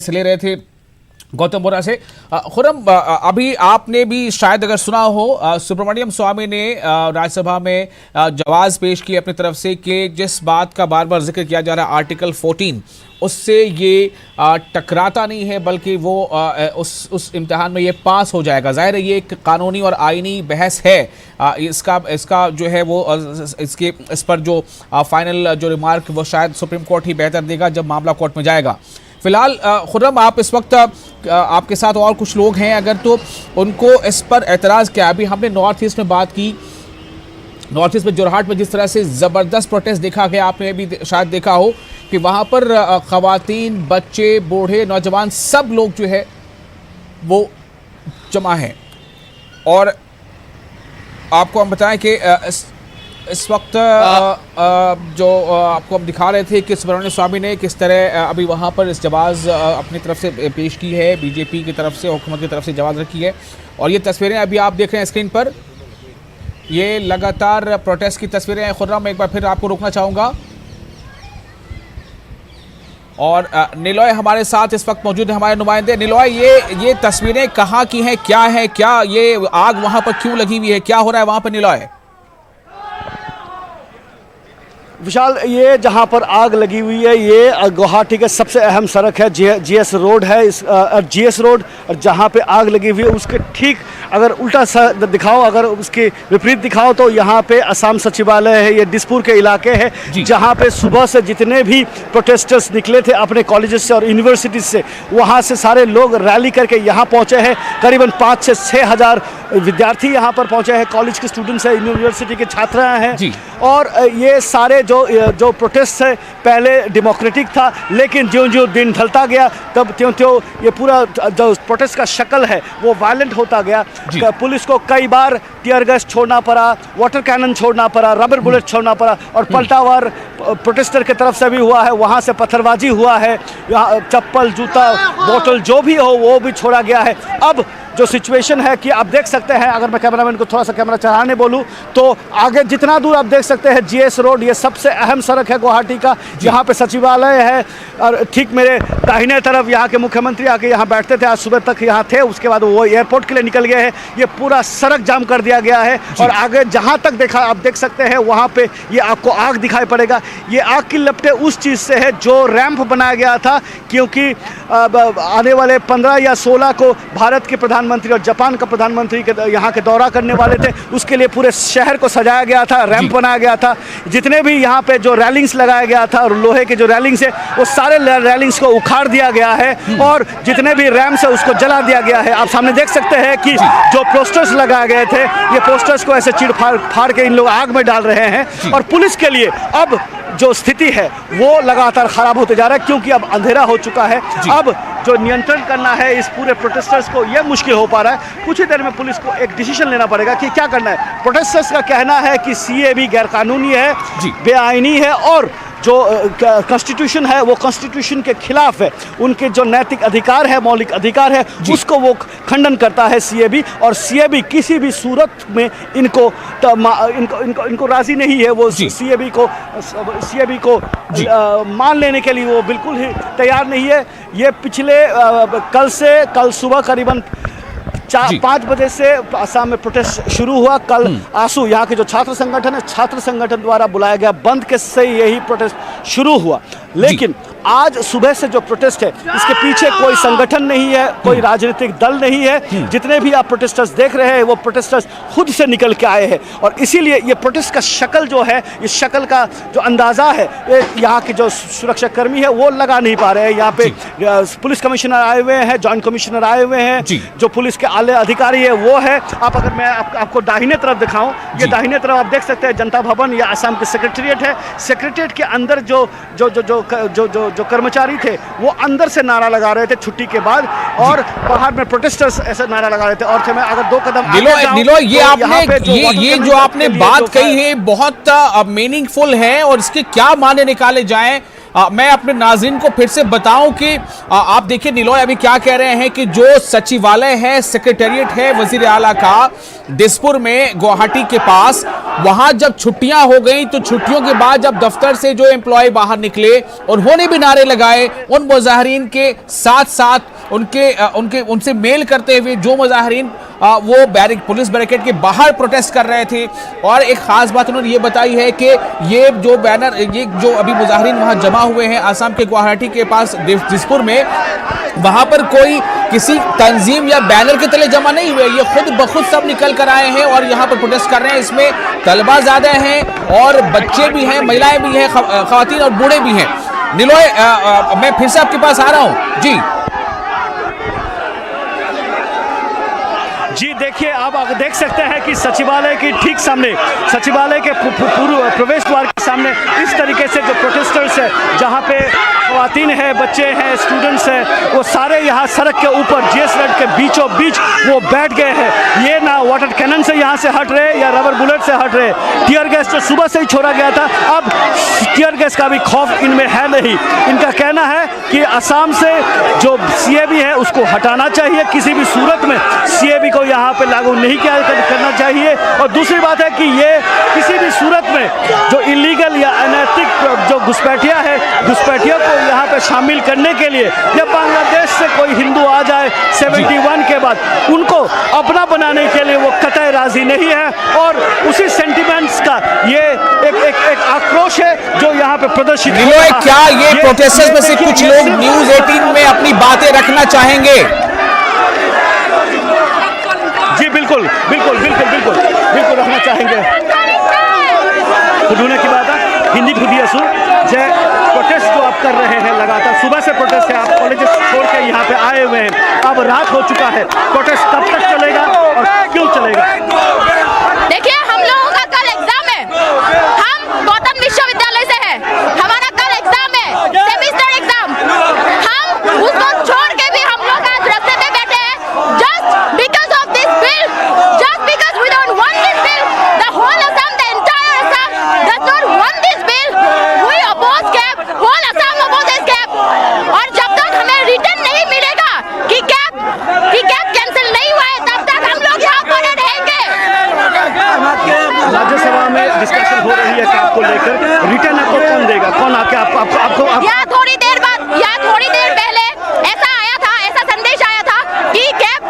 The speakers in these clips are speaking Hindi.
ले रहे थे गौतम बोरा से। खुर्रम, अभी आपने भी शायद अगर सुना हो, सुब्रमण्यम स्वामी ने राज्यसभा में जवाब पेश किए अपनी तरफ से कि जिस बात का बार बार जिक्र किया जा रहा है आर्टिकल 14, उससे ये टकराता नहीं है, बल्कि वो उस इम्तिहान में ये पास हो जाएगा। जाहिर है ये एक कानूनी और आईनी बहस है। इसका जो है वो इस पर जो फाइनल जो रिमार्क वो शायद सुप्रीम कोर्ट ही बेहतर देगा जब मामला कोर्ट में जाएगा। फिलहाल खुर्रम, आप इस वक्त आपके साथ और कुछ लोग हैं, अगर तो उनको इस पर एतराज़ क्या है? अभी हमने नॉर्थ ईस्ट में बात की, नॉर्थ ईस्ट में जोरहाट में जिस तरह से ज़बरदस्त प्रोटेस्ट देखा गया, आपने भी शायद देखा हो कि वहाँ पर ख़वातीन, बच्चे, बूढ़े, नौजवान सब लोग जो है वो जमा हैं। और आपको हम बताएं कि इस वक्त जो आपको हम दिखा रहे थे कि सुब्रमण्यम स्वामी ने किस तरह अभी वहाँ पर इस जवाब अपनी तरफ से पेश की है, बीजेपी की तरफ से, हुकूमत की तरफ से जवाब रखी है। और ये तस्वीरें अभी आप देख रहे हैं स्क्रीन पर, ये लगातार प्रोटेस्ट की तस्वीरें हैं। खुर्रम, एक बार फिर आपको रोकना चाहूँगा। और निलॉय हमारे साथ इस वक्त मौजूद है, हमारे नुमाइंदे। निलॉय, ये तस्वीरें कहाँ की हैं, क्या है, क्या ये आग वहाँ पर क्यों लगी हुई है, क्या हो रहा है वहाँ पर निलॉय? विशाल, ये जहाँ पर आग लगी हुई है ये गुवाहाटी का सबसे अहम सड़क है, जीएस रोड है। इस जीएस रोड, और जहाँ पे आग लगी हुई है उसके ठीक अगर उल्टा दिखाओ, अगर उसके विपरीत दिखाओ तो यहाँ पे असम सचिवालय है। ये दिसपुर के इलाके है जहाँ पे सुबह से जितने भी प्रोटेस्टर्स निकले थे अपने कॉलेजेस से और यूनिवर्सिटीज से, वहाँ से सारे लोग रैली करके यहाँ पहुँचे हैं। करीबन 5 से 6 हज़ार विद्यार्थी यहाँ पर पहुँचे हैं, कॉलेज के स्टूडेंट्स हैं, यूनिवर्सिटी के छात्र हैं। और ये सारे जो प्रोटेस्ट है पहले डेमोक्रेटिक था, लेकिन ज्यों-ज्यों दिन ढलता गया तब त्यों-त्यों ये पूरा जो प्रोटेस्ट का शक्ल है वो वायलेंट होता गया। पुलिस को कई बार टीयर गैस छोड़ना पड़ा, वाटर कैनन छोड़ना पड़ा, रबर बुलेट छोड़ना पड़ा, और पलटावार प्रोटेस्टर की तरफ से भी हुआ है, वहाँ से पत्थरबाजी हुआ है, यहाँ चप्पल, जूता, बोतल जो भी हो वो भी छोड़ा गया है। अब जो सिचुएशन है कि आप देख सकते हैं, अगर मैं कैमरामैन को थोड़ा सा कैमरा चढ़ाने बोलूं तो आगे जितना दूर आप देख सकते हैं जीएस रोड, ये सबसे अहम सड़क है गुवाहाटी का, यहाँ पे सचिवालय है। और ठीक मेरे दाहिने तरफ यहाँ के मुख्यमंत्री आके यहाँ बैठते थे, आज सुबह तक यहाँ थे, उसके बाद वो एयरपोर्ट के लिए निकल गए हैं। ये पूरा सड़क जाम कर दिया गया है। और आगे जहाँ तक देखा आप देख सकते हैं वहाँ पे ये आपको आग दिखाई पड़ेगा। ये आग की लपटें उस चीज़ से है जो रैंप बनाया गया था, क्योंकि आने वाले 15 या 16 को भारत के प्रधानमंत्री और जापान का प्रधानमंत्री के यहाँ के दौरा करने वाले थे। उसके लिए पूरे शहर को सजाया गया था, रैंप बनाया गया था। जितने भी यहाँ पे जो रैलिंग्स लगाया गया था और लोहे के जो रैलिंग्स है वो सारे रैलिंग्स को उखाड़ दिया गया है, और जितने भी रैम्प्स है उसको जला दिया गया है। आप सामने देख सकते हैं कि जो पोस्टर्स लगाए गए थे, ये पोस्टर्स को ऐसे चीड़ फाड़ के इन लोग आग में डाल रहे हैं। और पुलिस के लिए अब जो स्थिति है वो लगातार खराब होते जा रहा है, क्योंकि अब अंधेरा हो चुका है। अब जो नियंत्रण करना है इस पूरे प्रोटेस्टर्स को, यह मुश्किल हो पा रहा है। कुछ ही देर में पुलिस को एक डिसीजन लेना पड़ेगा कि क्या करना है। प्रोटेस्टर्स का कहना है कि सीएबी गैरकानूनी है, बेआईनी है, और जो कॉन्स्टिट्यूशन है वो कॉन्स्टिट्यूशन के खिलाफ है। उनके जो नैतिक अधिकार है, मौलिक अधिकार है, उसको वो खंडन करता है सीएबी। और सीएबी किसी भी सूरत में इनको राजी नहीं है। वो सीएबी को मान लेने के लिए वो बिल्कुल ही तैयार नहीं है। ये पिछले कल सुबह करीबन 5 बजे से असम में प्रोटेस्ट शुरू हुआ। कल आसू यहाँ के जो छात्र संगठन है, छात्र संगठन द्वारा बुलाया गया बंद के से यही प्रोटेस्ट शुरू हुआ। लेकिन आज सुबह से जो प्रोटेस्ट है इसके पीछे कोई संगठन नहीं है, कोई राजनीतिक दल नहीं है। जितने भी आप प्रोटेस्टर्स देख रहे हैं वो प्रोटेस्टर्स खुद से निकल के आए हैं। और इसीलिए ये प्रोटेस्ट का शक्ल जो है, इस शक्ल का जो अंदाज़ा है, यहाँ के जो सुरक्षा कर्मी है वो लगा नहीं पा रहे हैं। यहाँ पे पुलिस कमिश्नर आए हुए हैं, जॉइंट कमिश्नर आए हुए हैं, जो पुलिस के आले अधिकारी है वो है। अगर मैं आपको दाहिने तरफ दिखाऊं, ये दाहिने तरफ आप देख सकते हैं जनता भवन या असम के सेक्रेटेरिएट है। सेक्रेटेरिएट के अंदर जो कर्मचारी थे वो अंदर से नारा लगा रहे थे छुट्टी के बाद, और बाहर में प्रोटेस्टर्स ऐसे नारा लगा रहे थे। और मैं अगर 2 कदम आगे जाऊं, ये जो आपने बात कही है बहुत मीनिंगफुल है, और इसके क्या माने निकाले जाएं मैं अपने नाज़रीन को फिर से बताऊं कि आप देखिए निलॉय अभी क्या कह रहे हैं कि जो सचिवालय है, सेक्रेटेरिएट है वजीर आला का दिसपुर में गुवाहाटी के पास, वहां जब छुट्टियां हो गई तो छुट्टियों के बाद जब दफ्तर से जो एम्प्लॉय बाहर निकले उन्होंने भी नारे लगाए उन मुजाहिरीन के साथ साथ उनसे मेल करते हुए जो मुजाहिरीन वो पुलिस बैरिकेड के बाहर प्रोटेस्ट कर रहे थे। और एक खास बात उन्होंने ये बताई है कि ये जो बैनर, ये जो अभी मुजाहिरीन वहां जमा हुए हैं आसाम के गुवाहाटी के पास दिसपुर में, वहां पर कोई किसी तंजीम या बैनर के तले जमा नहीं हुए, ये खुद बखुद सब निकल कर आए हैं और यहाँ पर प्रोटेस्ट कर रहे हैं। इसमें तलबा ज्यादा हैं और बच्चे भी हैं, महिलाएं भी हैं, खवातीन और बूढ़े भी हैं। निलॉय मैं फिर से आपके पास आ रहा हूँ जी। जी देखिए, आप देख सकते हैं कि सचिवालय के ठीक सामने, सचिवालय के पूर्व प्रवेश द्वार के सामने इस तरीके से जो प्रोटेस्टर्स है, जहां पे खवातीन है, बच्चे हैं, स्टूडेंट्स हैं, वो सारे यहाँ सड़क के ऊपर जीएस रोड के बीचों बीच वो बैठ गए हैं। ये ना वाटर कैनन से यहाँ से हट रहे या रबर बुलेट से हट रहे। टीयर गैस तो सुबह से ही छोड़ा गया था, अब टीयर गैस का भी खौफ इनमें है नहीं। इनका कहना है कि असम से जो सीएबी है उसको हटाना चाहिए, किसी भी सूरत में सीएबी को यहाँ पे लागू नहीं करना चाहिए। और दूसरी बात है कि ये किसी भी सूरत में जो इलीगल या अनैतिक जो घुसपैठिया है, घुसपैठियों को यहाँ पे शामिल करने के लिए, या बांग्लादेश से कोई हिंदू आ जाए 71 के बाद, उनको अपना बनाने के लिए वो कतई राजी नहीं है। और उसी सेंटिमेंट्स का ये एक आक्रोश है जो यहाँ पे प्रदर्शित हो रहा है। क्या ये प्रोटेस्टर्स में से कुछ लोग न्यूज़ 18 में अपनी बातें रखना चाहेंगे? जी बिल्कुल बिल्कुल बिल्कुल बिल्कुल बिल्कुल रखना चाहेंगे। खुदूने की बात है, हिंदी खुदिया सु जय प्रोटेस्ट जो आप कर रहे हैं, लगातार सुबह से प्रोटेस्ट है, आप कॉलेज छोड़ के यहाँ पे आए हुए हैं, अब रात हो चुका है, प्रोटेस्ट कब तक चलेगा और क्यों चलेगा? देखिए, हम लोगों का कल एग्जाम है, हम गौतम विश्वविद्यालय से हैं, हमारा कल एग्जाम है, सेमेस्टर एग्जाम। हम उसको छोड़ के भी हम लोग आज रास्ते पे बैठे हैं, just because of this bill, just because we don't want this bill. The whole Assam, the entire Assam does not want this bill. We oppose CAB, whole Assam opposes CAB. और जब तक हमें रिटर्न नहीं मिलेगा कि कैप कैंसिल नहीं हुआ है, तब तक हम लोग यहाँ पर रहेंगे। राज्यसभा में डिस्कशन हो रही है कैब को लेकर, रिटर्न आपको कौन देगा, कौन आके आपको या थोड़ी देर बाद या थोड़ी देर पहले ऐसा आया था, ऐसा संदेश आया था कि कैब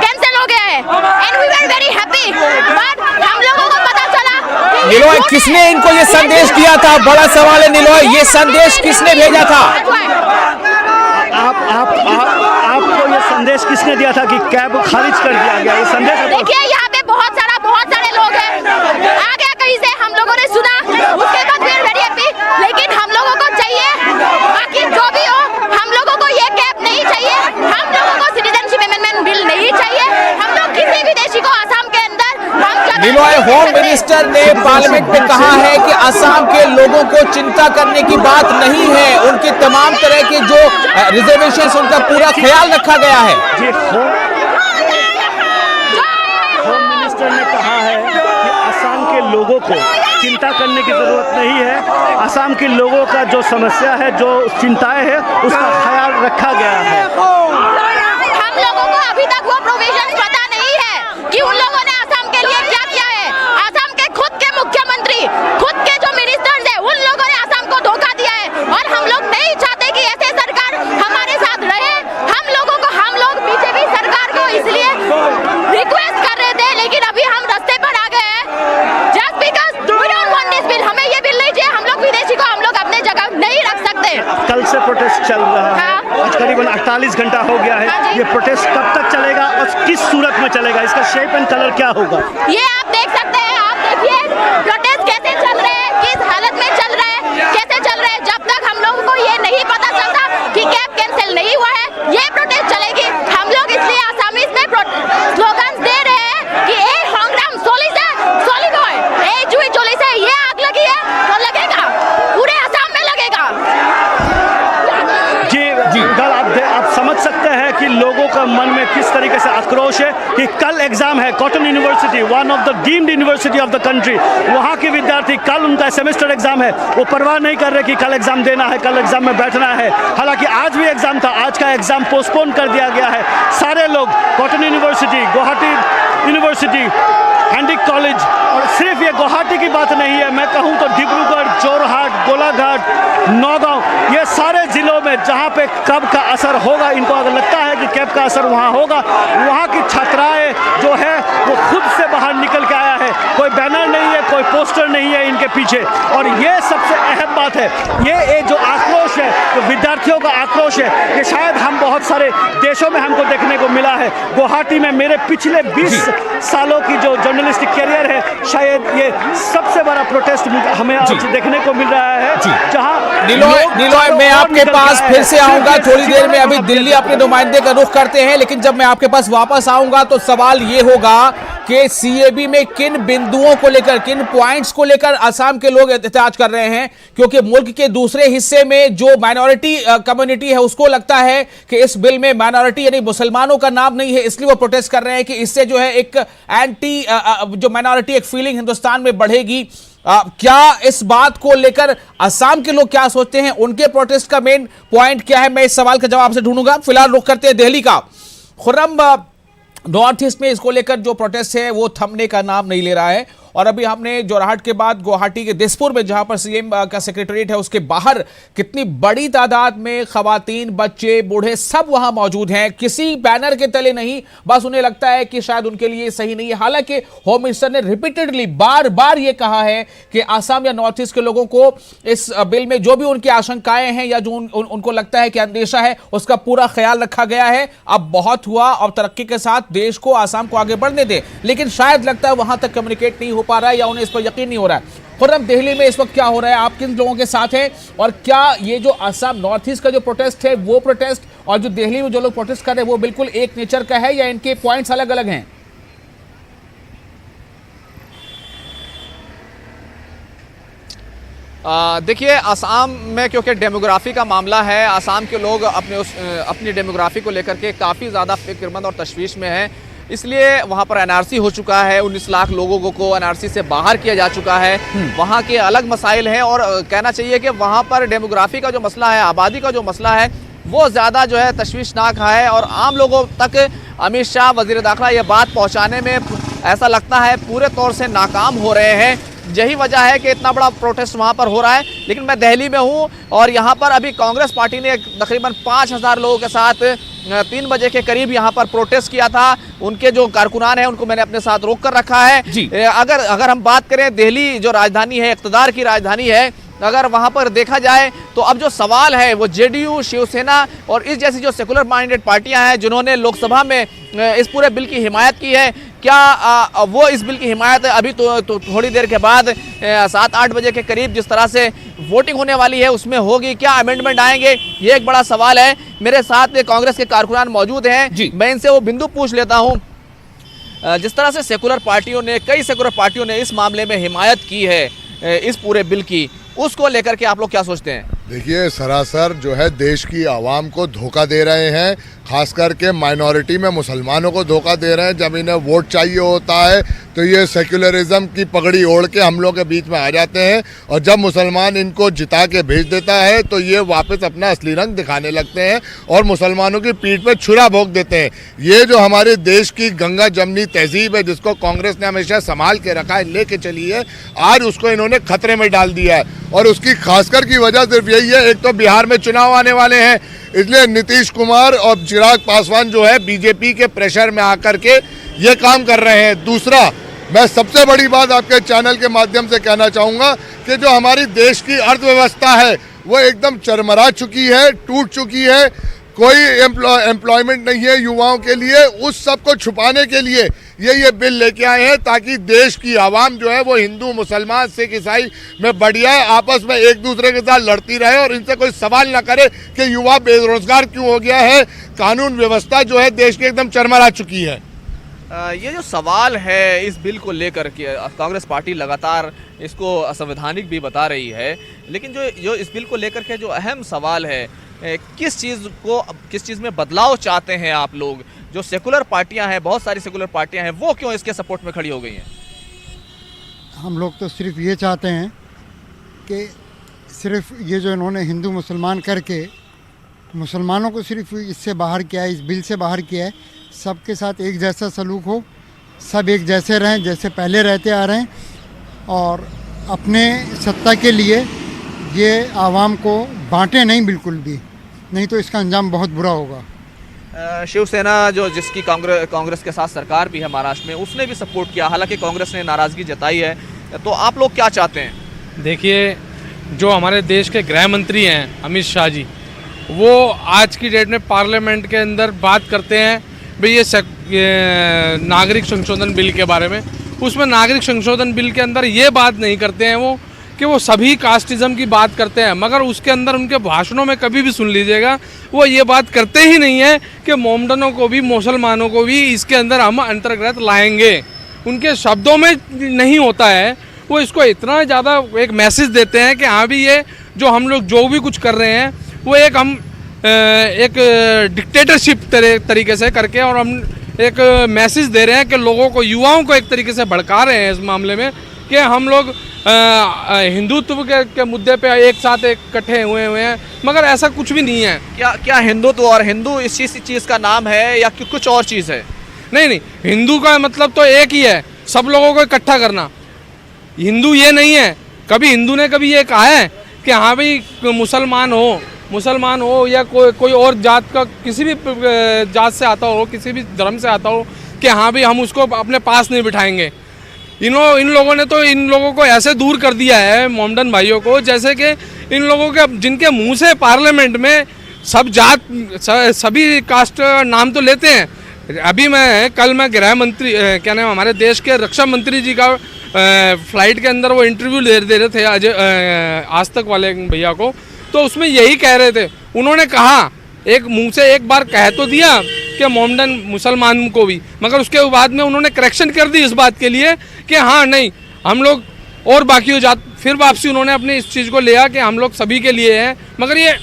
कैंसिल हो गया है, and we were very happy. But हम लोगों को पता चला कि निलॉय, किसने इनको ये संदेश दिया था? बड़ा सवाल है निलॉय, ये संदेश किसने भेजा था? आपको ये संदेश किसने दिया था कि कैब खारिज कर दिया गया? ये संदेश देखिए, यहाँ पे बहुत सारे लोग हैं, आ गया कहीं से, हम लोगों ने सुना, उसके बाद वी आर वेरी हैप्पी। लेकिन हम लोगों को चाहिए, बाकी जो भी हो, हम लोगों को ये कैब नहीं चाहिए, हम लोगों को सिटीजनशिप अमेंडमेंट बिल नहीं चाहिए। हम लोग किसी विदेशी को असम के अंदर निलॉय, होम मिनिस्टर ने पार्लियामेंट में कहा है कि असम के लोगों को चिंता करने की बात नहीं है, उनके तमाम तरह के जो रिजर्वेशन उनका पूरा ख्याल रखा गया है। जी, होम मिनिस्टर ने कहा है कि असम के लोगों को चिंता करने की जरूरत नहीं है, असम के लोगों का जो समस्या है, जो चिंताएं हैं, उसका ख्याल रखा गया है। हम लोगों को अभी तक वो प्रोविजन पता नहीं है कि उन लोगों ने असम के लिए क्या किया है। असम के खुद के मुख्यमंत्री, खुद के जो मिनिस्टर्स हैं, उन लोगों ने असम को धोखा दिया है। और हम लोग नहीं चाहते कि ऐसे सरकार हमारे साथ रहे। हम लोग बीजेपी सरकार को इसलिए रिक्वेस्ट कर रहे थे, लेकिन अभी हम रास्ते पर आ गए हैं, just because we don't want this bill. हमें ये बिल नहीं चाहिए, हम लोग विदेशी को हम लोग अपने जगह नहीं रख सकते। कल से प्रोटेस्ट चल रहा है, आज करीबन 48 घंटा हो गया है। ये प्रोटेस्ट कब तक चलेगा और किस सूरत में चलेगा, इसका शेप एंड कलर क्या होगा? ये आप देख सकते हैं, आप देखिए प्रोटेस्ट कैसे चल रहे हैं, किस हालत में चल रहे हैं, कैसे चल रहे हैं। जब तक हम लोगों को ये नहीं पता चलता कि कैब कैंसिल नहीं हुआ है, ये प्रोटेस्ट चलेगी। हम लोग इसलिए आसामीज में स्लोगन्स दे रहे हैं कि ए होंग्राम सोली से सोली बॉय, ए जुई चोली से ये आग लगी है तो लगेगा, पूरे असम में लगेगा। जी, आप समझ सकते हैं कि लोगों को का मन में किस तरीके से आक्रोश है कि कल एग्जाम है। Cotton university, one of the deemed university of the country, वहाँ के विद्यार्थी कल उनका सेमेस्टर एग्जाम है, वो परवाह नहीं कर रहे कि कल एग्जाम देना है, कल एग्जाम में बैठना है। हालांकि आज भी एग्जाम था, आज का एग्जाम पोस्टपोन कर दिया गया है। सारे लोग cotton university, Guwahati university, हैंडिक college, और सिर्फ ये गुवाहाटी की बात नहीं है, मैं कहूँ तो डिब्रूगढ़, जोरहाट, गोलाघाट, नौगांव, ये सारे जिलों में जहाँ पे कब का असर होगा, इनको अगर लगता है कि कैब का असर वहाँ होगा, वहाँ की छात्राएं जो है वो खुद से बाहर निकल के आया है। कोई बैनर नहीं है, कोई पोस्टर नहीं है इनके पीछे। और ये सबसे अहम बात है, ये जो आक्रोश है, जो विद्यार्थियों का आक्रोश है, ये शायद हम बहुत सारे देशों में हमको देखने को मिला है। गुवाहाटी में मेरे पिछले 20 सालों की जो जर्नलिस्टिक करियर है, शायद ये सबसे बड़ा प्रोटेस्ट हमें आज देखने को मिल रहा है। जहां नीलॉय, मैं आपके पास फिर से आऊंगा थोड़ी देर में। अभी दिल्ली अपने नुमाइंदे का रुख करते हैं, लेकिन जब मैं आपके पास वापस आऊंगा तो सवाल ये होगा कि सीएबी में किन बिंदुओं को लेकर, किन पॉइंट्स को लेकर असम के लोग एहतजाज कर रहे हैं, क्योंकि मुल्क के दूसरे हिस्से में जो माइनॉरिटी कम्युनिटी है उसको लगता है कि इस बिल में माइनॉरिटी यानी मुसलमानों का नाम नहीं है, इसलिए वो प्रोटेस्ट कर रहे हैं कि इससे जो है एक एंटी जो माइनॉरिटी एक फीलिंग हिंदुस्तान में बढ़ेगी। क्या इस बात को लेकर असम के लोग क्या सोचते हैं, उनके प्रोटेस्ट का मेन पॉइंट क्या है, मैं इस सवाल का जवाब से ढूंढूंगा। फिलहाल रुख करते हैं दिल्ली का। खुर्रम, नॉर्थ ईस्ट में इसको लेकर जो प्रोटेस्ट है वो थमने का नाम नहीं ले रहा है, और अभी हमने जोरहाट के बाद गुवाहाटी के दिसपुर में, जहां पर सीएम का सेक्रेटरीट है, उसके बाहर कितनी बड़ी तादाद में खवातीन, बच्चे, बूढ़े सब वहां मौजूद हैं, किसी बैनर के तले नहीं। बस उन्हें लगता है कि शायद उनके लिए सही नहीं है। हालांकि होम मिनिस्टर ने रिपीटेडली बार बार यह कहा है कि आसाम या नॉर्थ ईस्ट के लोगों को इस बिल में जो भी उनकी आशंकाएं हैं या जो उनको लगता है कि अंदेशा है, उसका पूरा ख्याल रखा गया है। अब बहुत हुआ, और तरक्की के साथ देश को, आसाम को आगे बढ़ने दे, लेकिन शायद लगता है वहां तक कम्युनिकेट नहीं हो पा रहा है या उन्हें इस पर यकीन नहीं हो रहा है। खुर्रम, दिल्ली में इस वक्त क्या हो रहा है, आप किन लोगों के साथ हैं, और क्या ये जो असम नॉर्थ ईस्ट का जो प्रोटेस्ट है वो प्रोटेस्ट और जो दिल्ली में जो लोग प्रोटेस्ट कर रहे हैं वो बिल्कुल एक नेचर का है या इनके पॉइंट्स अलग अलग हैं? देखिए, असम में क्योंकि डेमोग्राफी का मामला है, असम के लोग अपनी डेमोग्राफी को लेकर के काफ़ी ज़्यादा फिक्रमंद और तशवीश में हैं, इसलिए वहाँ पर एनआरसी हो चुका है। 19 लाख लोगों को एनआरसी से बाहर किया जा चुका है। वहाँ के अलग मसाइल हैं, और कहना चाहिए कि वहाँ पर डेमोग्राफी का जो मसला है, आबादी का जो मसला है, वो ज़्यादा जो है तशवीशनाक है, और आम लोगों तक अमित शाह वज़ीर दाखिला ये बात पहुँचाने में ऐसा लगता है पूरे तौर से नाकाम हो रहे हैं। यही वजह है कि इतना बड़ा प्रोटेस्ट वहाँ पर हो रहा है। लेकिन मैं दिल्ली में हूँ, और यहाँ पर अभी कांग्रेस पार्टी ने तकरीबन 5000 लोगों के साथ 3 बजे के करीब यहाँ पर प्रोटेस्ट किया था। उनके जो कारकुनान हैं उनको मैंने अपने साथ रोक कर रखा है। अगर हम बात करें, दिल्ली जो राजधानी है, इक़्तिदार की राजधानी है, अगर वहाँ पर देखा जाए तो अब जो सवाल है वो जेडीयू, शिवसेना और इस जैसी जो सेकुलर माइंडेड पार्टियां हैं जिन्होंने लोकसभा में इस पूरे बिल की हिमायत की है, क्या वो इस बिल की हिमायत अभी तो थोड़ी देर के बाद 7-8 बजे के करीब जिस तरह से वोटिंग होने वाली है उसमें होगी, क्या अमेंडमेंट आएंगे, ये एक बड़ा सवाल है। मेरे साथ कांग्रेस के कारकुनान मौजूद हैं, मैं इनसे वो बिंदु पूछ लेता हूँ। जिस तरह से कई सेकुलर पार्टियों ने इस मामले में हिमायत की है इस पूरे बिल की, उसको लेकर के आप लोग क्या सोचते हैं? देखिए, सरासर जो है देश की आवाम को धोखा दे रहे हैं, खास करके माइनॉरिटी में मुसलमानों को धोखा दे रहे हैं। जब इन्हें वोट चाहिए होता है तो ये सेक्युलरिज्म की पगड़ी ओढ़ के हम लोग के बीच में आ जाते हैं, और जब मुसलमान इनको जिता के भेज देता है तो ये वापस अपना असली रंग दिखाने लगते हैं और मुसलमानों की पीठ पे छुरा भोंक देते हैं। ये जो हमारे देश की गंगा जमनी तहजीब है, जिसको कांग्रेस ने हमेशा संभाल के रखा है, लेके चली है, आज उसको इन्होंने खतरे में डाल दिया है। और उसकी खासकर की वजह सिर्फ यही है, एक तो बिहार में चुनाव आने वाले हैं, इसलिए नीतीश कुमार और चिराग पासवान जो है बीजेपी के प्रेशर में आकर के ये काम कर रहे हैं। दूसरा, मैं सबसे बड़ी बात आपके चैनल के माध्यम से कहना चाहूँगा कि जो हमारी देश की अर्थव्यवस्था है वो एकदम चरमरा चुकी है, टूट चुकी है, कोई एम्प्लॉयमेंट नहीं है युवाओं के लिए। उस सब को छुपाने के लिए ये बिल लेके आए हैं, ताकि देश की आवाम जो है वो हिंदू, मुसलमान, सिख, ईसाई में बढ़िया आपस में एक दूसरे के साथ लड़ती रहे और इनसे कोई सवाल ना करे कि युवा बेरोजगार क्यों हो गया है। कानून व्यवस्था जो है देश की एकदम चरमरा चुकी है। ये जो सवाल है इस बिल को लेकर के, कांग्रेस पार्टी लगातार इसको असंवैधानिक भी बता रही है, लेकिन जो इस बिल को लेकर के जो अहम सवाल है किस चीज़ में बदलाव चाहते हैं आप लोग? जो सेकुलर पार्टियां हैं, बहुत सारी सेकुलर पार्टियां हैं, वो क्यों इसके सपोर्ट में खड़ी हो गई हैं? हम लोग तो सिर्फ ये चाहते हैं कि सिर्फ ये जो इन्होंने हिंदू मुसलमान करके मुसलमानों को सिर्फ इससे बाहर किया है, इस बिल से बाहर किया है, सबके साथ एक जैसा सलूक हो, सब एक जैसे रहें जैसे पहले रहते आ रहे हैं, और अपने सत्ता के लिए ये आवाम को बांटे नहीं बिल्कुल भी, नहीं तो इसका अंजाम बहुत बुरा होगा। शिवसेना जो जिसकी कांग्रेस के साथ सरकार भी है महाराष्ट्र में, उसने भी सपोर्ट किया, हालांकि कांग्रेस ने नाराज़गी जताई है। तो आप लोग क्या चाहते हैं? देखिए, जो हमारे देश के गृह मंत्री हैं अमित शाह जी, वो आज की डेट में पार्लियामेंट के अंदर बात करते हैं भाई ये नागरिक संशोधन बिल के बारे में। उसमें नागरिक संशोधन बिल के अंदर ये बात नहीं करते हैं वो कि वो सभी कास्टिज़म की बात करते हैं, मगर उसके अंदर उनके भाषणों में कभी भी सुन लीजिएगा वो ये बात करते ही नहीं है कि मोमडनों को भी, मुसलमानों को भी इसके अंदर हम अंतर्गत लाएंगे। उनके शब्दों में नहीं होता है, वो इसको इतना ज़्यादा एक मैसेज देते हैं कि हाँ भी ये जो हम लोग जो भी कुछ कर रहे हैं वो एक डिक्टेटरशिप तरीके से करके, और हम एक मैसेज दे रहे हैं कि लोगों को, युवाओं को एक तरीके से भड़का रहे हैं इस मामले में कि हम लोग हिंदुत्व के मुद्दे पे एक साथ इकट्ठे हुए हैं, मगर ऐसा कुछ भी नहीं है। क्या हिंदुत्व और हिंदू इस चीज़ का नाम है या कुछ और चीज़ है? नहीं, हिंदू का मतलब तो एक ही है, सब लोगों को इकट्ठा करना। हिंदू ये नहीं है, कभी हिंदू ने कभी ये कहा है कि हाँ भाई मुसलमान हो या कोई और जात का, किसी भी जात से आता हो, किसी भी धर्म से आता हो, कि हाँ भाई हम उसको अपने पास नहीं बिठाएंगे। इन लोगों ने तो इन लोगों को ऐसे दूर कर दिया है, मोमडन भाइयों को, जैसे कि इन लोगों के जिनके मुंह से पार्लियामेंट में सब जात, सभी कास्ट नाम तो लेते हैं। अभी कल मैं गृह मंत्री, क्या नाम, हमारे देश के रक्षा मंत्री जी का फ्लाइट के अंदर वो इंटरव्यू दे रहे थे आज तक वाले भैया को, तो उसमें यही कह रहे थे। उन्होंने कहा, एक मुंह से एक बार कह तो दिया कि मोमडन मुसलमान को भी, मगर उसके बाद में उन्होंने करेक्शन कर दी इस बात के लिए कि हाँ नहीं, हम लोग और बाकी हो जात, फिर वापसी उन्होंने अपनी इस चीज़ को लिया कि हम लोग सभी के लिए हैं। मगर ये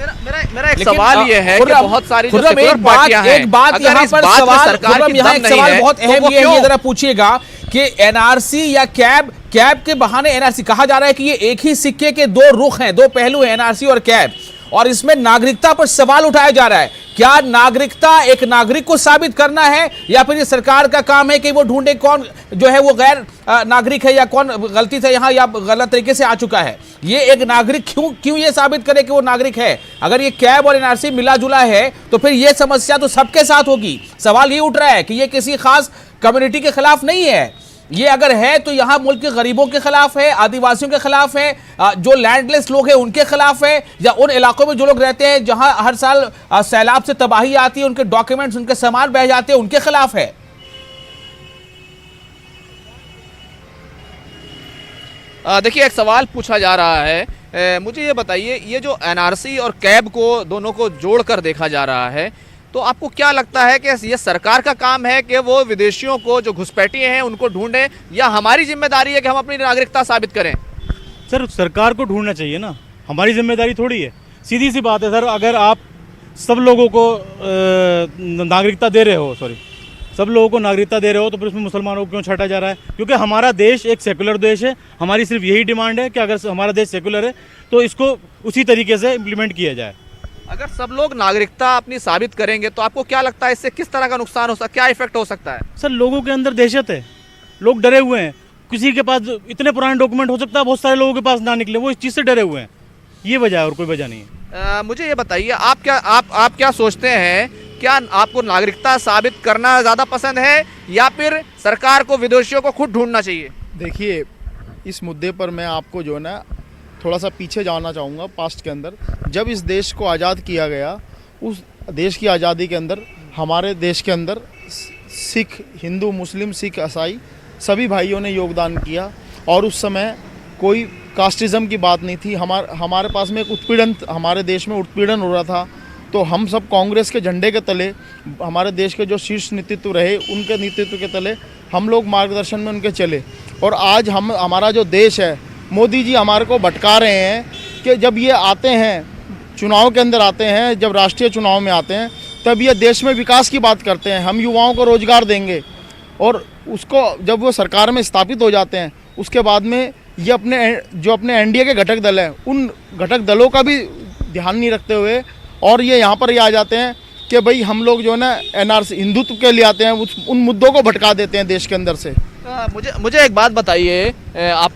मेरा एक सवाल ये है कि बहुत सारी जो सेकुलर पार्टियां हैं, एक बात यहाँ पर सवाल बहुत अहम ये जरा पूछिएगा कि एनआरसी या कैब के बहाने एनआरसी कहा जा रहा है कि ये एक ही सिक्के के दो रुख हैं, दो पहलू हैं, एनआरसी और कैब, और इसमें नागरिकता पर सवाल उठाया जा रहा है। क्या नागरिकता एक नागरिक को साबित करना है, या फिर ये सरकार का काम है कि वो ढूंढे कौन जो है वो गैर नागरिक है, या कौन गलती से यहाँ या गलत तरीके से आ चुका है। ये एक नागरिक क्यों ये साबित करे कि वो नागरिक है? अगर ये कैब और एनआरसी मिला जुला है तो फिर ये समस्या तो सबके साथ होगी। सवाल ये उठ रहा है कि ये किसी खास कम्युनिटी के खिलाफ नहीं है, ये अगर है तो यहाँ मुल्क के गरीबों के खिलाफ है, आदिवासियों के खिलाफ है, जो लैंडलेस लोग हैं उनके खिलाफ है, या उन इलाकों में जो लोग रहते हैं जहाँ हर साल सैलाब से तबाही आती है, उनके डॉक्यूमेंट्स, उनके सामान बह जाते हैं, उनके खिलाफ है। देखिए, एक सवाल पूछा जा रहा है, मुझे ये बताइए, ये जो एनआरसी और कैब को दोनों को जोड़कर देखा जा रहा है, तो आपको क्या लगता है कि ये सरकार का काम है कि वो विदेशियों को, जो घुसपैठिए हैं, उनको ढूंढें, या हमारी जिम्मेदारी है कि हम अपनी नागरिकता साबित करें? सर, सरकार को ढूंढना चाहिए ना, हमारी जिम्मेदारी थोड़ी है। सीधी सी बात है सर, अगर आप सब लोगों को नागरिकता दे रहे हो, तो फिर उसमें मुसलमानों को क्यों छाटा जा रहा है? क्योंकि हमारा देश एक सेकुलर देश है, हमारी सिर्फ यही डिमांड है कि अगर हमारा देश सेकुलर है तो इसको उसी तरीके से इम्प्लीमेंट किया जाए। अगर सब लोग नागरिकता अपनी साबित करेंगे तो आपको क्या लगता है इससे किस तरह का नुकसान हो सकता है, क्या इफेक्ट हो सकता है? सर, लोगों के अंदर दहशत है, लोग डरे हुए हैं। किसी के पास इतने पुराने डॉक्यूमेंट हो सकता है बहुत सारे लोगों के पास ना निकले, वो इस चीज़ से डरे हुए हैं। ये वजह है और कोई वजह नहीं है। मुझे ये बताइए, आप क्या सोचते हैं, क्या आपको नागरिकता साबित करना ज़्यादा पसंद है या फिर सरकार को विदेशियों को खुद ढूंढना चाहिए? देखिए, इस मुद्दे पर मैं आपको जो है ना थोड़ा सा पीछे जाना चाहूँगा पास्ट के अंदर। जब इस देश को आज़ाद किया गया, उस देश की आज़ादी के अंदर हमारे देश के अंदर सिख, हिंदू, मुस्लिम, सिख, ईसाई सभी भाइयों ने योगदान किया, और उस समय कोई कास्टिज़म की बात नहीं थी। हमारे पास में एक उत्पीड़न, हमारे देश में उत्पीड़न हो रहा था, तो हम सब कांग्रेस के झंडे के तले, हमारे देश के जो शीर्ष नेतृत्व रहे उनके नेतृत्व के तले हम लोग मार्गदर्शन में उनके चले, और आज हमारा जो देश है, मोदी जी हमारे को भटका रहे हैं कि जब ये आते हैं चुनाव के अंदर आते हैं, जब राष्ट्रीय चुनाव में आते हैं, तब ये देश में विकास की बात करते हैं, हम युवाओं को रोजगार देंगे। और उसको जब वो सरकार में स्थापित हो जाते हैं, उसके बाद में ये अपने एनडीए के घटक दल हैं, उन घटक दलों का भी ध्यान नहीं रखते हुए और ये यहाँ पर ये आ जाते हैं कि भाई हम लोग जो है ना एनआरसी हिंदुत्व के लिए आते हैं, उन मुद्दों को भटका देते हैं देश के अंदर से। मुझे एक बात बताइए, आप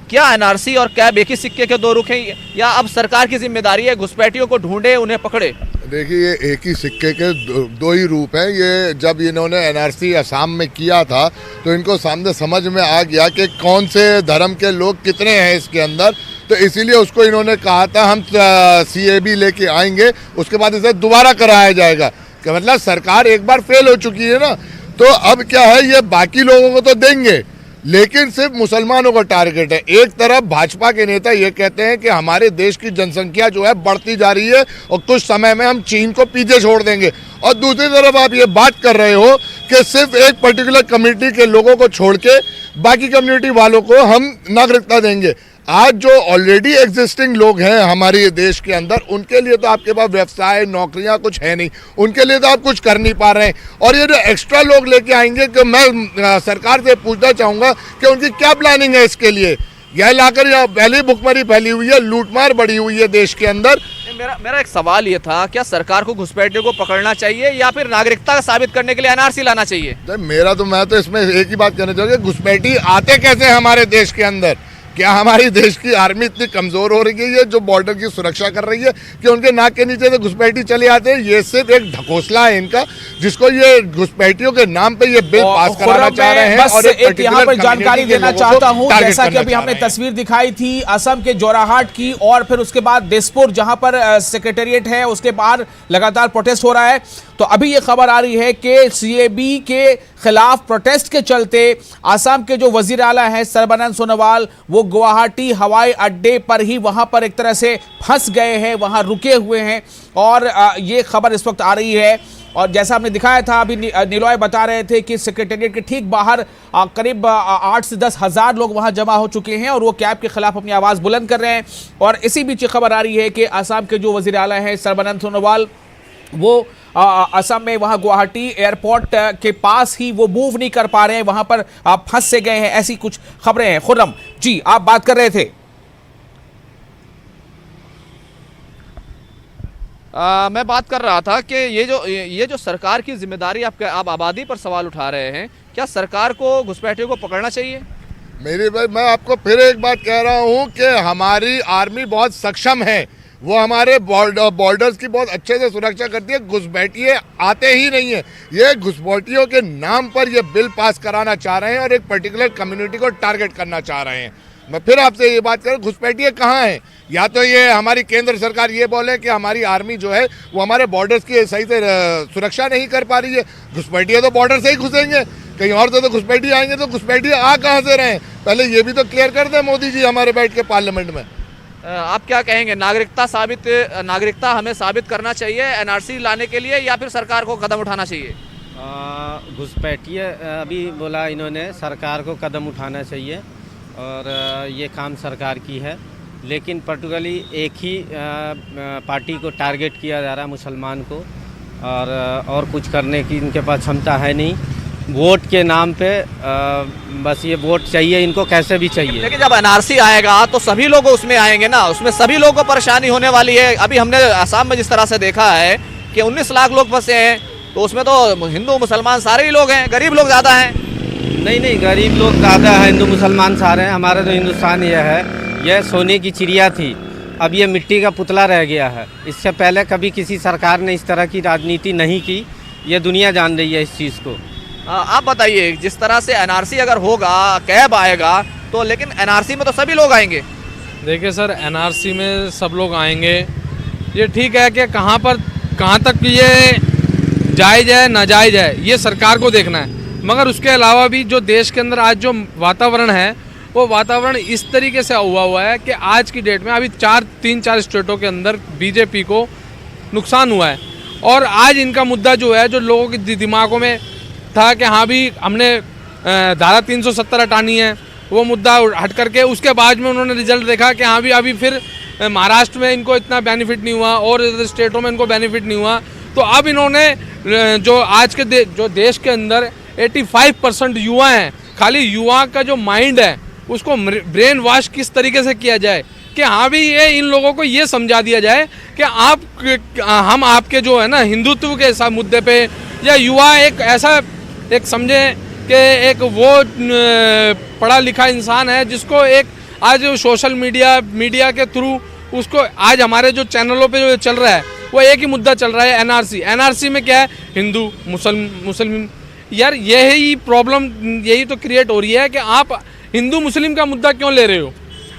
क्या एनआरसी और कैब एक ही सिक्के के दो रुख हैं, या अब सरकार की जिम्मेदारी है घुसपैठियों को ढूंढे, उन्हें पकड़े? देखिए, ये एक ही सिक्के के दो ही रूप हैं। ये जब इन्होंने एनआरसी असम में किया था तो इनको सामने समझ में आ गया कि कौन से धर्म के लोग कितने हैं इसके अंदर, तो इसीलिए उसको इन्होंने कहा था हम सीएबी लेके आएंगे, उसके बाद इसे दोबारा कराया जाएगा। कि मतलब सरकार एक बार फेल हो चुकी है ना, तो अब क्या है, ये बाकी लोगों को तो देंगे लेकिन सिर्फ मुसलमानों का टारगेट है। एक तरफ भाजपा के नेता ये कहते हैं कि हमारे देश की जनसंख्या जो है बढ़ती जा रही है और कुछ समय में हम चीन को पीछे छोड़ देंगे, और दूसरी तरफ आप ये बात कर रहे हो कि सिर्फ एक पर्टिकुलर कम्युनिटी के लोगों को छोड़ के बाकी कम्युनिटी वालों को हम नागरिकता देंगे। आज जो ऑलरेडी एग्जिस्टिंग लोग हैं हमारे देश के अंदर, उनके लिए तो आपके पास व्यवसाय नौकरियां कुछ है नहीं, उनके लिए तो आप कुछ कर नहीं पा रहे हैं। और ये जो एक्स्ट्रा लोग लेके आएंगे, कि मैं सरकार से पूछना चाहूँगा कि उनकी क्या प्लानिंग है इसके लिए। यह लाकर यहाँ पहले भुखमरी फैली हुई है, लूटमार बढ़ी हुई है देश के अंदर। मेरा एक सवाल ये था, क्या सरकार को घुसपैठियों को पकड़ना चाहिए या फिर नागरिकता साबित करने के लिए एनआरसी लाना चाहिए? मैं तो इसमें एक ही बात कहना चाहूँगा, घुसपैठी आते कैसे हमारे देश के अंदर? क्या हमारी देश की आर्मी इतनी कमजोर हो रही है जो बॉर्डर की सुरक्षा कर रही है कि उनके नाक के नीचे से घुसपैठी चले आते हैं? ये सिर्फ एक ढकोसला है इनका, जिसको ये घुसपैठियों के नाम पे ये बिल पास कराना चाह रहे हैं। बस और एक यहाँ पर जानकारी देना चाहता हूँ, जैसा कि अभी हमने तस्वीर दिखाई थी असम के जोराहाट की, और फिर उसके बाद दिसपुर जहां पर सेक्रेटेरिएट है उसके बाहर लगातार प्रोटेस्ट हो रहा है। तो अभी ये खबर आ रही है कि सीएबी के खिलाफ प्रोटेस्ट के चलते असम के जो वजीर आला है सर्बानंद सोनोवाल, वो गुवाहाटी हवाई अड्डे पर ही वहां पर एक तरह से फंस गए हैं, वहां रुके हुए हैं। और ये खबर इस वक्त आ रही है। और जैसा हमने दिखाया था, अभी निलॉय बता रहे थे कि सेक्रेटेरिएट के ठीक बाहर करीब 8 से 10 हज़ार लोग वहां जमा हो चुके हैं और वो कैब के खिलाफ अपनी आवाज़ बुलंद कर रहे हैं। और इसी बीच खबर आ रही है कि असम के जो वजीर आला हैं सर्बानंद सोनोवाल, वो असम में वहां गुवाहाटी एयरपोर्ट के पास ही वो मूव नहीं कर पा रहे हैं, वहां पर फंस से गए हैं, ऐसी कुछ खबरें हैं। खुर्रम जी, आप बात कर रहे थे। मैं बात कर रहा था कि ये जो सरकार की जिम्मेदारी आप आबादी पर सवाल उठा रहे हैं, क्या सरकार को घुसपैठियों को पकड़ना चाहिए? मेरे भाई, मैं आपको फिर एक बात कह रहा हूं कि हमारी आर्मी बहुत सक्षम है, वो हमारे बॉर्डर्स की बहुत अच्छे से सुरक्षा करती है। घुसपैठिए आते ही नहीं है, ये घुसपैठियों के नाम पर ये बिल पास कराना चाह रहे हैं और एक पर्टिकुलर कम्युनिटी को टारगेट करना चाह रहे हैं। मैं फिर आपसे ये बात करूं, घुसपैठिए कहाँ हैं? या तो ये हमारी केंद्र सरकार ये बोले कि हमारी आर्मी जो है वो हमारे बॉर्डर्स की सही से सुरक्षा नहीं कर पा रही है। घुसपैठिए तो बॉर्डर से ही घुसेंगे, कहीं और से तो घुसपैठिए आएंगे, तो घुसपैठिए आ कहाँ से रहे हैं? पहले ये भी तो क्लियर कर दें मोदी जी हमारे बैठ के पार्लियामेंट में। आप क्या कहेंगे, नागरिकता हमें साबित करना चाहिए एनआरसी लाने के लिए, या फिर सरकार को कदम उठाना चाहिए? घुसपैठिए अभी बोला इन्होंने, सरकार को कदम उठाना चाहिए और ये काम सरकार की है, लेकिन पर्टिकुलरली एक ही पार्टी को टारगेट किया जा रहा है, मुसलमान को, और कुछ करने की इनके पास क्षमता है नहीं। वोट के नाम पे बस ये वोट चाहिए इनको, कैसे भी चाहिए। लेकिन जब एनआरसी आएगा तो सभी लोग उसमें आएंगे ना, उसमें सभी लोगों को परेशानी होने वाली है। अभी हमने असम में जिस तरह से देखा है कि 19 लाख लोग फंसे हैं, तो उसमें तो हिंदू मुसलमान सारे ही लोग हैं, गरीब लोग ज़्यादा हैं। नहीं, गरीब लोग ज़्यादा है, हिंदू मुसलमान सारे हैं। हमारा तो हिंदुस्तान यह सोने की चिड़िया थी, अब ये मिट्टी का पुतला रह गया है। इससे पहले कभी किसी सरकार ने इस तरह की राजनीति नहीं की, ये दुनिया जान रही है इस चीज़ को। आप बताइए, जिस तरह से एनआरसी अगर होगा, कैब आएगा, तो लेकिन एनआरसी में तो सभी लोग आएंगे। देखिए सर, एनआरसी में सब लोग आएंगे, ये ठीक है कि कहाँ तक ये जायज़ है नाजायज़ है, ये सरकार को देखना है। मगर उसके अलावा भी जो देश के अंदर आज जो वातावरण है, वो वातावरण इस तरीके से हुआ है कि आज की डेट में अभी 3-4 स्टेटों के अंदर बीजेपी को नुकसान हुआ है। और आज इनका मुद्दा जो है, जो लोगों के दिमागों में था कि हाँ भी हमने धारा 370 हटानी है, वो मुद्दा हट करके उसके बाद में उन्होंने रिजल्ट देखा कि हाँ भी अभी फिर महाराष्ट्र में इनको इतना बेनिफिट नहीं हुआ और स्टेटों में इनको बेनिफिट नहीं हुआ, तो अब इन्होंने जो आज के जो देश के अंदर 85% युवा हैं, खाली युवा का जो माइंड है उसको ब्रेन वॉश किस तरीके से किया जाए कि हाँ भी ये इन लोगों को ये समझा दिया जाए कि हम आपके जो है ना हिंदुत्व के ऐसा मुद्दे पे, या युवा एक ऐसा एक समझे कि एक वो पढ़ा लिखा इंसान है जिसको एक आज सोशल मीडिया के थ्रू उसको आज हमारे जो चैनलों पे जो चल रहा है वो एक ही मुद्दा चल रहा है, एनआरसी में क्या है, हिंदू मुस्लिम। यार यही प्रॉब्लम यही तो क्रिएट हो रही है कि आप हिंदू मुस्लिम का मुद्दा क्यों ले रहे हो।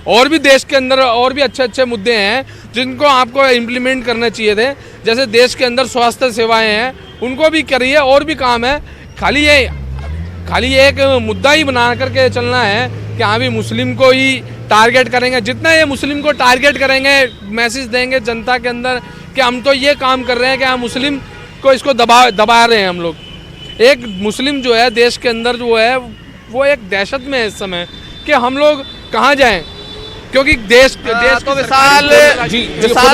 और भी देश के अंदर और भी अच्छे अच्छे मुद्दे हैं जिनको आपको इम्प्लीमेंट करने चाहिए थे, जैसे देश के अंदर स्वास्थ्य सेवाएं हैं उनको भी करिए, और भी काम है। खाली एक मुद्दा ही बना करके चलना है कि हाँ भी मुस्लिम को ही टारगेट करेंगे। जितना ये मुस्लिम को टारगेट करेंगे, मैसेज देंगे जनता के अंदर कि हम तो ये काम कर रहे हैं कि हम मुस्लिम को इसको दबा रहे हैं हम लोग। एक मुस्लिम जो है देश के अंदर जो है वो एक दहशत में है इस समय कि हम लोग कहाँ जाएं, क्योंकि देश तो विशाल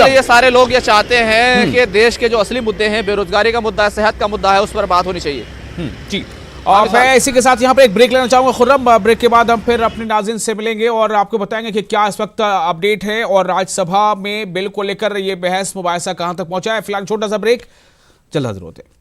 ये सारे लोग ये चाहते हैं कि देश के जो असली मुद्दे हैं, बेरोजगारी का मुद्दा है, सेहत का मुद्दा है, उस पर बात होनी चाहिए। जी, और मैं इसी के साथ यहाँ पे एक ब्रेक लेना चाहूंगा खुर्रम। ब्रेक के बाद हम फिर अपने नाज़रीन से मिलेंगे और आपको बताएंगे कि क्या इस वक्त अपडेट है और राज्यसभा में बिल को लेकर ये बहस मुबाहिसा कहां तक पहुंचा है। फिलहाल छोटा सा ब्रेक, जल्द हाजिर होते हैं।